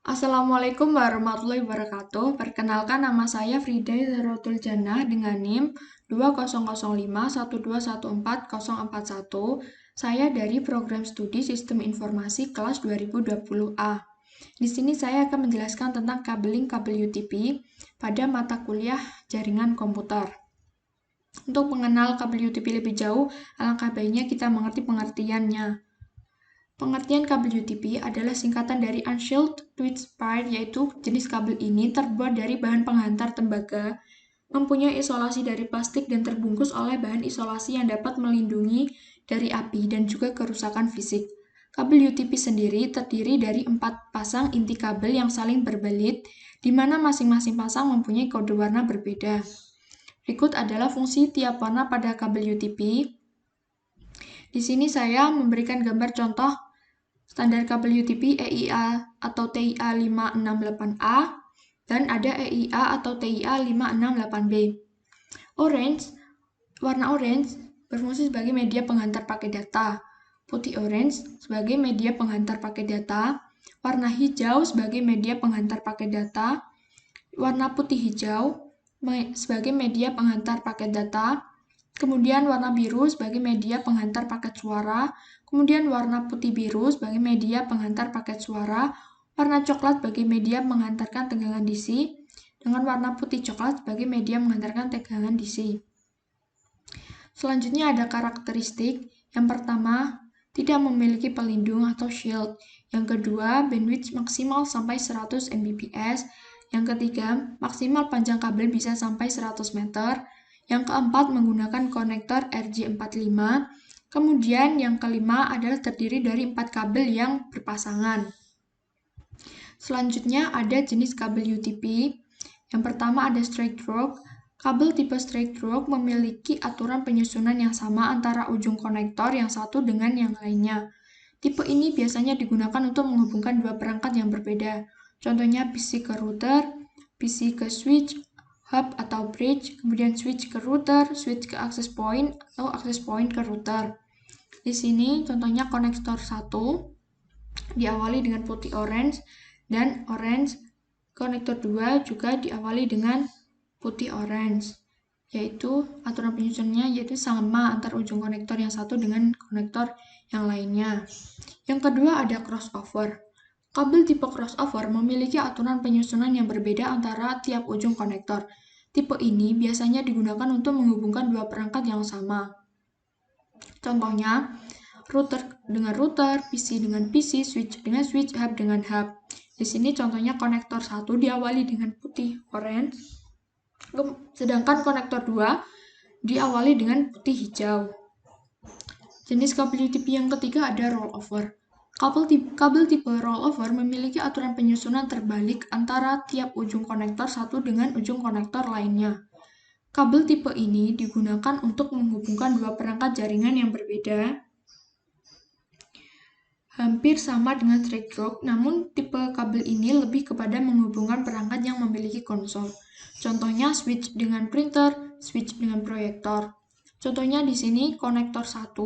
Assalamualaikum warahmatullahi wabarakatuh. Perkenalkan, nama saya Frida Zahrotul Jannah dengan NIM 200512140441. Saya dari program studi Sistem Informasi kelas 2020A. Di sini saya akan menjelaskan tentang kabeling kabel UTP pada mata kuliah jaringan komputer. Untuk mengenal kabel UTP lebih jauh, alangkah baiknya kita mengerti pengertiannya. Pengertian kabel UTP adalah singkatan dari Unshielded Twist Pair, yaitu jenis kabel ini terbuat dari bahan penghantar tembaga, mempunyai isolasi dari plastik dan terbungkus oleh bahan isolasi yang dapat melindungi dari api dan juga kerusakan fisik. Kabel UTP sendiri terdiri dari 4 pasang inti kabel yang saling berbelit, di mana masing-masing pasang mempunyai kode warna berbeda. Berikut adalah fungsi tiap warna pada kabel UTP. Di sini saya memberikan gambar contoh standar kabel UTP EIA atau TIA 568A dan ada EIA atau TIA 568B. Warna orange berfungsi sebagai media penghantar paket data. Putih orange sebagai media penghantar paket data. Warna hijau sebagai media penghantar paket data. Warna putih hijau sebagai media penghantar paket data. Kemudian warna biru sebagai media penghantar paket suara, kemudian warna putih biru sebagai media penghantar paket suara, warna coklat sebagai media menghantarkan tegangan DC, dengan warna putih coklat sebagai media menghantarkan tegangan DC. Selanjutnya ada karakteristik. Yang pertama, tidak memiliki pelindung atau shield. Yang kedua, bandwidth maksimal sampai 100 Mbps. Yang ketiga, maksimal panjang kabel bisa sampai 100 meter. Yang keempat, menggunakan konektor RJ45. Kemudian yang kelima adalah terdiri dari 4 kabel yang berpasangan. Selanjutnya ada jenis kabel UTP. Yang pertama ada straight rope. Kabel tipe straight rope memiliki aturan penyusunan yang sama antara ujung konektor yang satu dengan yang lainnya. Tipe ini biasanya digunakan untuk menghubungkan dua perangkat yang berbeda. Contohnya PC ke router, PC ke switch, hub atau bridge, kemudian switch ke router, switch ke access point, atau access point ke router. Di sini contohnya konektor 1 diawali dengan putih orange dan orange. Konektor 2 juga diawali dengan putih orange, yaitu aturan penyusunannya yaitu sama antar ujung konektor yang satu dengan konektor yang lainnya. Yang kedua ada crossover. Kabel tipe crossover memiliki aturan penyusunan yang berbeda antara tiap ujung konektor. Tipe ini biasanya digunakan untuk menghubungkan dua perangkat yang sama. Contohnya, router dengan router, PC dengan PC, switch dengan switch, hub dengan hub. Di sini contohnya konektor 1 diawali dengan putih orange, sedangkan konektor 2 diawali dengan putih hijau. Jenis kabel UTP yang ketiga ada rollover. Kabel tipe rollover memiliki aturan penyusunan terbalik antara tiap ujung konektor satu dengan ujung konektor lainnya. Kabel tipe ini digunakan untuk menghubungkan dua perangkat jaringan yang berbeda, hampir sama dengan straight rope, namun tipe kabel ini lebih kepada menghubungkan perangkat yang memiliki konsol. Contohnya switch dengan printer, switch dengan proyektor. Contohnya di sini konektor 1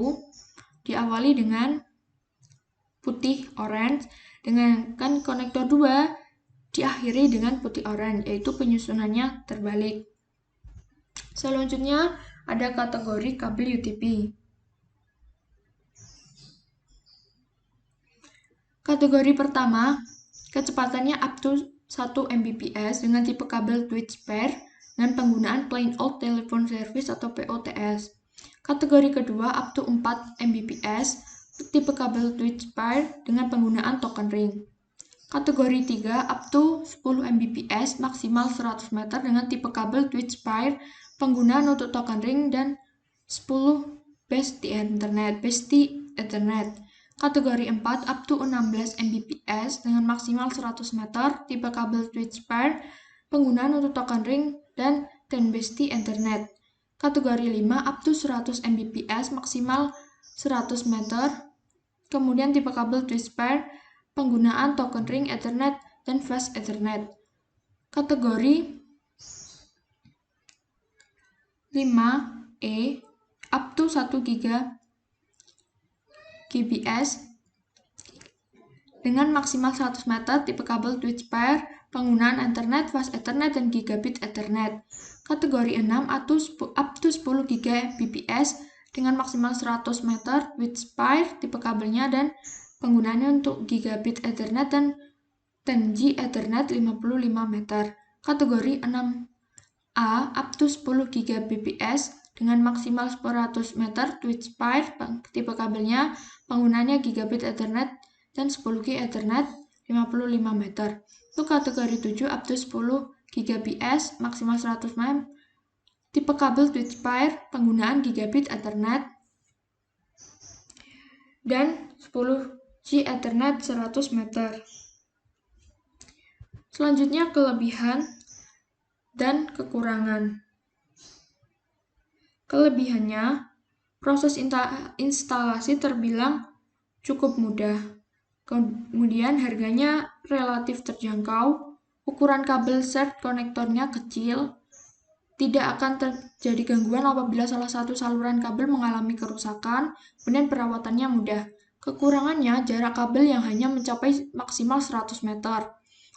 diawali dengan putih orange, dengan konektor 2 diakhiri dengan putih orange, yaitu penyusunannya terbalik. Selanjutnya ada kategori kabel UTP. Kategori pertama, kecepatannya up to 1 Mbps dengan tipe kabel twist pair dengan penggunaan plain old telephone service atau POTS. Kategori kedua up to 4 Mbps tipe kabel twist pair dengan penggunaan token ring. Kategori 3 up to 10 Mbps maksimal 100 meter dengan tipe kabel twist pair penggunaan untuk token ring dan 10 base Ethernet. Kategori 4 up to 16 Mbps dengan maksimal 100 meter tipe kabel twist pair penggunaan untuk token ring dan 10 base Ethernet. Kategori 5 up to 100 Mbps maksimal 100 meter kemudian tipe kabel twist pair penggunaan token ring Ethernet dan flash Ethernet. Kategori 5E up to 1 GBs Dengan maksimal 100 meter, tipe kabel Twitch pair, penggunaan Ethernet, Fast Ethernet, dan Gigabit Ethernet. Kategori 6 up to 10 Gbps dengan maksimal 100 meter, Twitch pair, tipe kabelnya, dan penggunaannya untuk Gigabit Ethernet dan 10G Ethernet 55 meter. Kategori 6A up to 10 Gbps dengan maksimal 100 meter, Twitch pair, tipe kabelnya, penggunaannya Gigabit Ethernet, dan 10G Ethernet 55 meter. Untuk kategori 7 up to 10 Gbps maksimal 100 mem, tipe kabel Twitch pair, penggunaan Gigabit Ethernet, dan 10G Ethernet 100 meter. Selanjutnya kelebihan dan kekurangan. Kelebihannya, proses instalasi terbilang cukup mudah. Kemudian harganya relatif terjangkau, ukuran kabel shared konektornya kecil, tidak akan terjadi gangguan apabila salah satu saluran kabel mengalami kerusakan, kemudian perawatannya mudah. Kekurangannya, jarak kabel yang hanya mencapai maksimal 100 meter.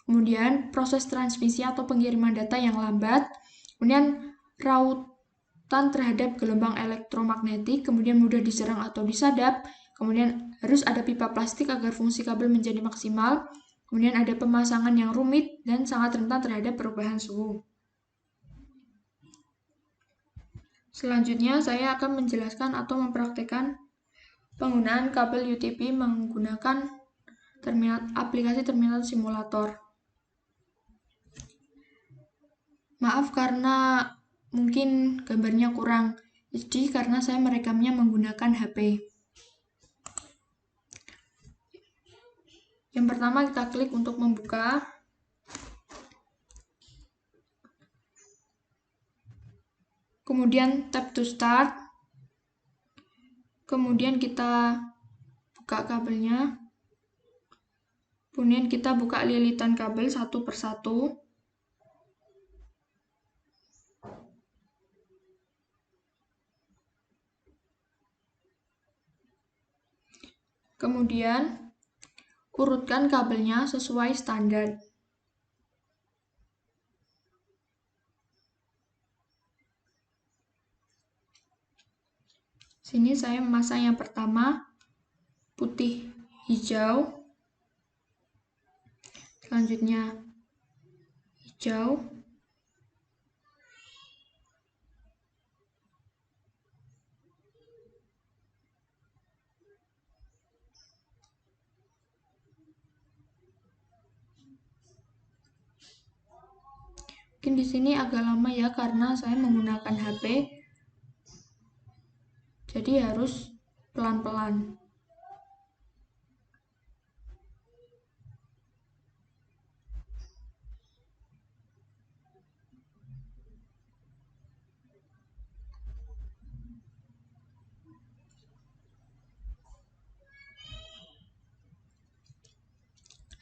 Kemudian proses transmisi atau pengiriman data yang lambat, kemudian rautan terhadap gelombang elektromagnetik, kemudian mudah diserang atau disadap, kemudian harus ada pipa plastik agar fungsi kabel menjadi maksimal, kemudian ada pemasangan yang rumit dan sangat rentan terhadap perubahan suhu. Selanjutnya saya akan menjelaskan atau mempraktikkan penggunaan kabel UTP menggunakan aplikasi terminal simulator. Maaf karena mungkin gambarnya kurang HD karena saya merekamnya menggunakan HP. Yang pertama kita klik untuk membuka. Kemudian tap to start. Kemudian kita buka kabelnya. Kemudian kita buka lilitan kabel satu persatu. Kemudian urutkan kabelnya sesuai standar. Sini saya memasang yang pertama putih hijau, selanjutnya hijau, mungkin di sini agak lama ya karena saya menggunakan HP, jadi harus pelan-pelan.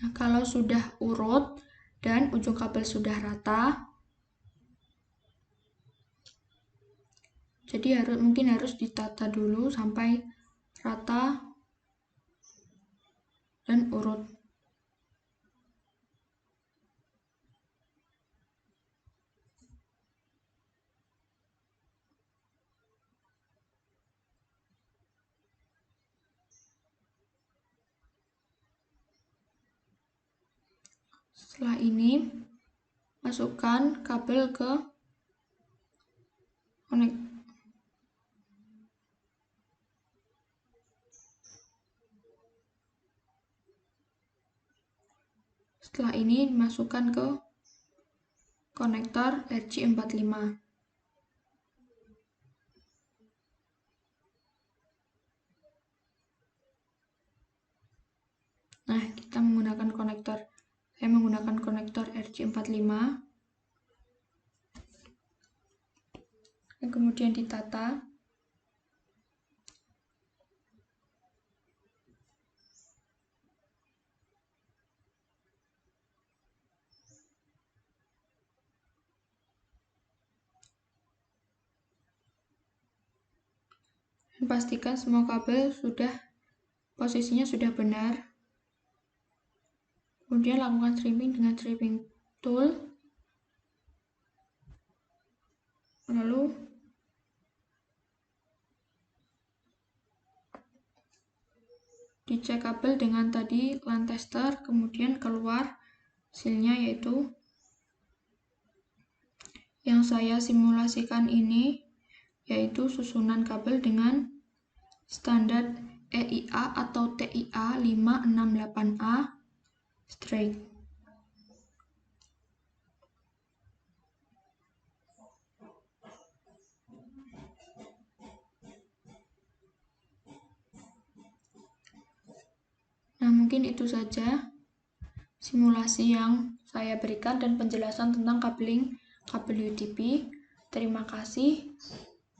Nah, kalau sudah urut dan ujung kabel sudah rata, jadi mungkin harus ditata dulu sampai rata dan urut. Setelah ini, masukkan kabel ke konektor. Setelah ini dimasukkan ke konektor RJ45. Nah, kita menggunakan konektor. Saya menggunakan konektor RJ45. Dan kemudian ditata. Dan pastikan semua kabel posisinya sudah benar. Kemudian lakukan trimming dengan trimming tool. Lalu dicek kabel dengan tadi LAN tester, kemudian keluar hasilnya yaitu yang saya simulasikan ini, yaitu susunan kabel dengan standar EIA atau TIA 568A straight. Nah, mungkin itu saja simulasi yang saya berikan dan penjelasan tentang kabel UTP. Terima kasih.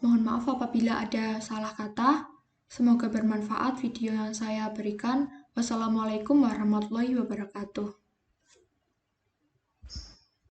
Mohon maaf apabila ada salah kata. Semoga bermanfaat video yang saya berikan. Wassalamualaikum warahmatullahi wabarakatuh.